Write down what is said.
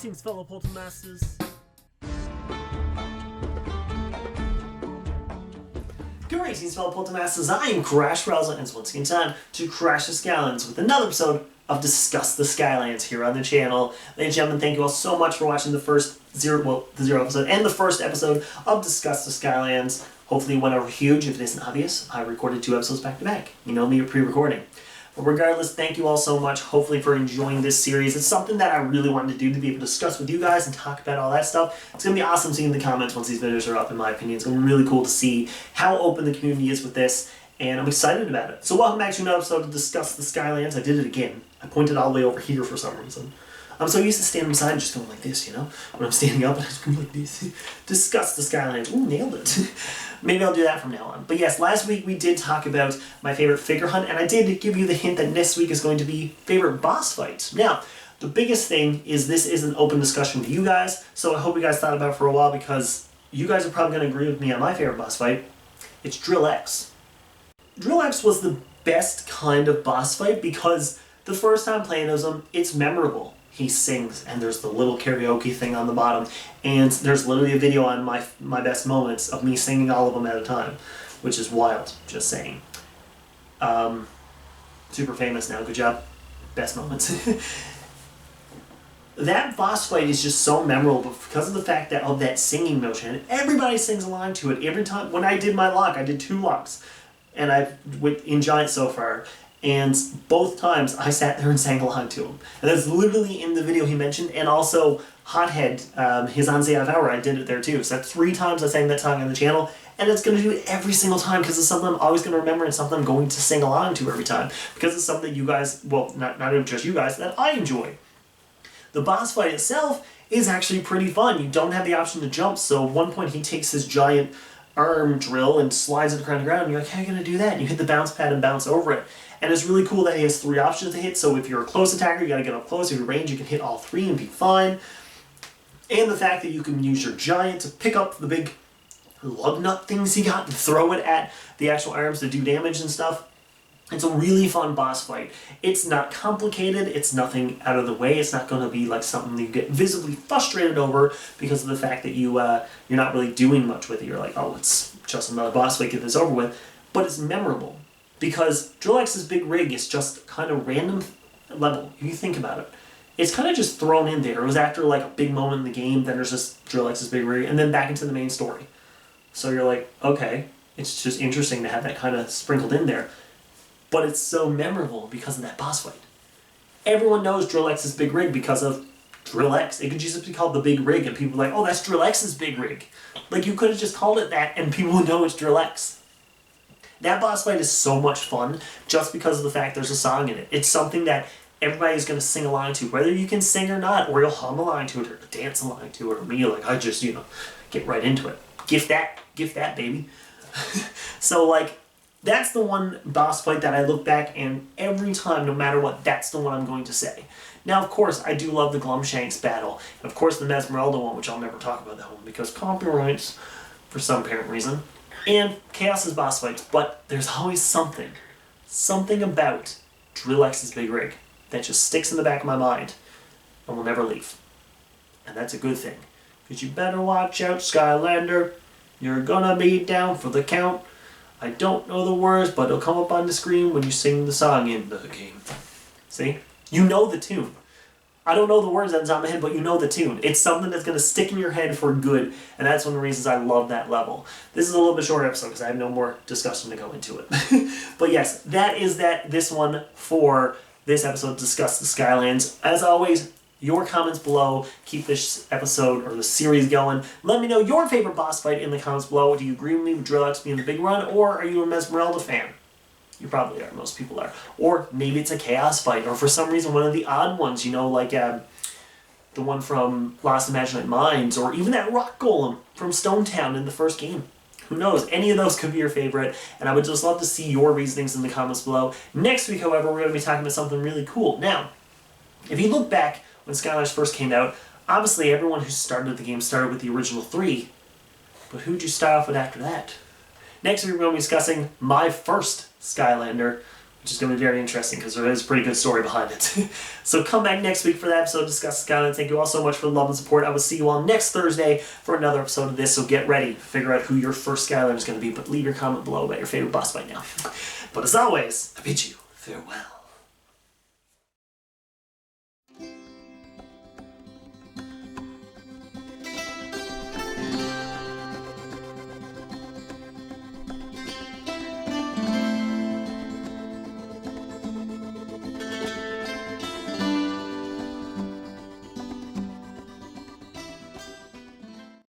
Greetings, fellow Poltermasters. Greetings, fellow Poltermasters. I am Crash Rowsell, and it's once again time to crash the Skylands with another episode of Discuss The Skylands here on the channel. Ladies and gentlemen, thank you all so much for watching the zero episode and the first episode of Discuss The Skylands. Hopefully it went over huge. If it isn't obvious, I recorded 2 episodes back to back. You know me, a pre-recording. But regardless, thank you all so much, hopefully for enjoying this series. It's something that I really wanted to do, to be able to discuss with you guys and talk about all that stuff. It's going to be awesome seeing the comments once these videos are up, in my opinion. It's going to be really cool to see how open the community is with this, and I'm excited about it. So welcome back to another episode of Discuss The Skylands. I did it again. I pointed all the way over here for some reason. I'm so used to standing beside and just going like this, you know? When I'm standing up, I just go like this. Discuss The Skylands. Ooh, nailed it. Maybe I'll do that from now on. But yes, last week we did talk about my favorite figure hunt, and I did give you the hint that next week is going to be favorite boss fights. Now, the biggest thing is this is an open discussion with you guys, so I hope you guys thought about it for a while, because you guys are probably going to agree with me on my favorite boss fight. It's Drill X. Drill X was the best kind of boss fight because the first time playing as him, it's memorable. He sings, and there's the little karaoke thing on the bottom, and there's literally a video on my best moments of me singing all of them at a time, which is wild, just saying. Super famous now, good job. Best moments. That boss fight is just so memorable because of the fact that of that singing motion, and everybody sings along to it every time. When I did my lock, I did 2 locks, and in Giant so far. And both times I sat there and sang along to him. And that's literally in the video he mentioned. And also Hothead, his on Say Hour, I did it there too. So that's 3 times I sang that song on the channel. And it's going to do it every single time because it's something I'm always going to remember and something I'm going to sing along to every time. Because it's something you guys, well, not even just you guys, that I enjoy. The boss fight itself is actually pretty fun. You don't have the option to jump. So at one point he takes his giant arm drill and slides it across the ground. And you're like, how are you going to do that? And you hit the bounce pad and bounce over it. And it's really cool that he has 3 options to hit, so if you're a close attacker, you gotta get up close. If you're range, you can hit all 3 and be fine. And the fact that you can use your giant to pick up the big lug nut things he got and throw it at the actual arms to do damage and stuff. It's a really fun boss fight. It's not complicated, it's nothing out of the way, it's not gonna be like something you get visibly frustrated over because of the fact that you're not really doing much with it. You're like, oh, it's just another boss fight, get this over with. But it's memorable. Because Drill X's big rig is just kind of random level, if you think about it. It's kind of just thrown in there. It was after like a big moment in the game, then there's just Drill X's big rig, and then back into the main story. So you're like, okay, it's just interesting to have that kind of sprinkled in there. But it's so memorable because of that boss fight. Everyone knows Drill X's big rig because of Drill X. It could just be called the big rig, and people are like, oh, that's Drill X's big rig. Like, you could have just called it that, and people would know it's Drill X. That boss fight is so much fun just because of the fact there's a song in it. It's something that everybody's going to sing along to, whether you can sing or not, or you'll hum along to it, or dance along to it, or me, like, I just, get right into it. Gift that, baby. So, like, that's the one boss fight that I look back and every time, no matter what, that's the one I'm going to say. Now, of course, I do love the Glumshanks battle. And of course, the Mesmeralda one, which I'll never talk about that one because copyrights, for some apparent reason. And Kaos' boss fights, but there's always something about Drill X's big rig that just sticks in the back of my mind and will never leave. And that's a good thing. Because you better watch out, Skylander. You're gonna be down for the count. I don't know the words, but it'll come up on the screen when you sing the song in the game. See? You know the tune. I don't know the words that's on my head, but you know the tune. It's something that's going to stick in your head for good, and that's one of the reasons I love that level. This is a little bit shorter episode because I have no more discussion to go into it. But yes, that is this one for this episode, Discuss the Skylands. As always, your comments below keep this episode or the series going. Let me know your favorite boss fight in the comments below. Do you agree with me with Drill X being the big run, or are you a Mesmeralda fan? You probably are. Most people are. Or maybe it's a Chaos fight, or for some reason one of the odd ones, like the one from Lost Imaginate Minds, or even that rock golem from Stone Town in the first game. Who knows? Any of those could be your favorite, and I would just love to see your reasonings in the comments below. Next week, however, we're going to be talking about something really cool. Now, if you look back when Skylanders first came out, obviously everyone who started the game started with the original 3, but who'd you start off with after that? Next week, we're going to be discussing my first Skylander, which is going to be very interesting because there is a pretty good story behind it. So come back next week for that episode of Discuss the Skylands. Thank you all so much for the love and support. I will see you all next Thursday for another episode of this, so get ready. Figure out who your first Skylander is going to be, but leave your comment below about your favorite boss by now. But as always, I bid you farewell.